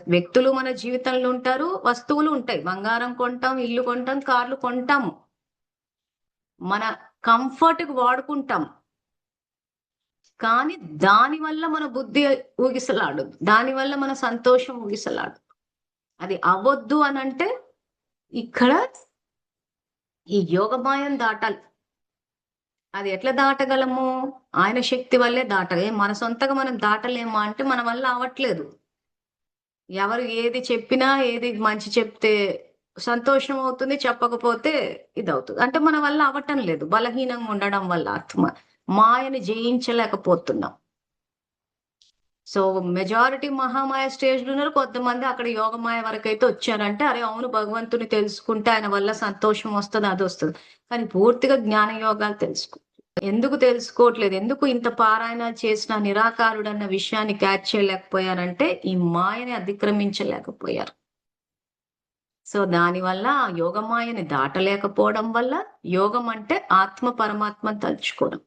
వ్యక్తులు మన జీవితంలో ఉంటారు, వస్తువులు ఉంటాయి. బంగారం కొంటాం, ఇల్లు కొంటాం, కార్లు కొంటాము. మన కంఫర్ట్‌కి వాడుకుంటాం. కానీ దానివల్ల మన బుద్ధి ఊగిసలాడదు. దానివల్ల మన సంతోషం ఊగిసలాడదు. అది అవ్వొద్దు అనంటే ఇక్కడ ఈ యోగమాయను దాటాలి. అది ఎట్లా దాటగలము? ఆయన శక్తి వల్లే మన సొంతగా మనం దాటలేమా అంటే మన వల్ల అవ్వట్లేదు. ఎవరు ఏది చెప్పినా, ఏది మంచి చెప్తే సంతోషం అవుతుంది. చెప్పకపోతే ఇదవుతుంది. అంటే మన వల్ల అవ్వటం లేదు. బలహీనంగా ఉండడం వల్ల మాయని జయించలేకపోతున్నాం. సో మెజారిటీ మహామాయ స్టేజ్‌లో ఉన్నారు. కొంతమంది అక్కడ యోగమాయ వరకైతే వచ్చారంటే, అరే అవును భగవంతుని తెలుసుకుంటే ఆయన వల్ల సంతోషం వస్తది, అదొస్తది. కానీ పూర్తిగా జ్ఞాన యోగాలు ఎందుకు తెలుసుకోవట్లేదు? ఎందుకు ఇంత పారాయణ చేసిన నిరాకారుడన్న విషయాన్ని క్యాచ్ చేయలేకపోయారంటే, ఈ మాయని అతిక్రమించలేకపోయారు. సో దానివల్ల ఆ యోగమాయని దాటలేకపోవడం వల్ల, యోగం అంటే ఆత్మ పరమాత్మను తలుచుకోవడం.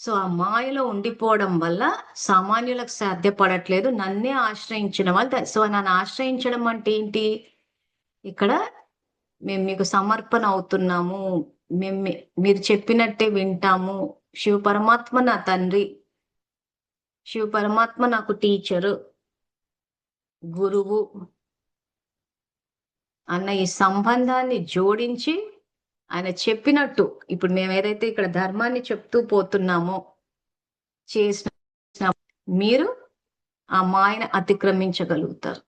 సో ఆ మాయలో ఉండిపోవడం వల్ల సామాన్యులకు సాధ్యపడట్లేదు. నన్నే ఆశ్రయించిన వాళ్ళు సో నన్ను ఆశ్రయించడం అంటే ఏంటి? ఇక్కడ మేము మీకు సమర్పణ అవుతున్నాము. మేము మీరు చెప్పినట్టే వింటాము. శివ పరమాత్మ నా తండ్రి. శివ పరమాత్మ నాకు టీచరు, గురువు అన్న ఈ సంబంధాన్ని జోడించి ఆయన చెప్పినట్టు ఇప్పుడు మేము ఏదైతే ఇక్కడ ధర్మాన్ని చెప్తూ పోతున్నామో చేసిన మీరు ఆ మాయను అతిక్రమించగలుగుతారు.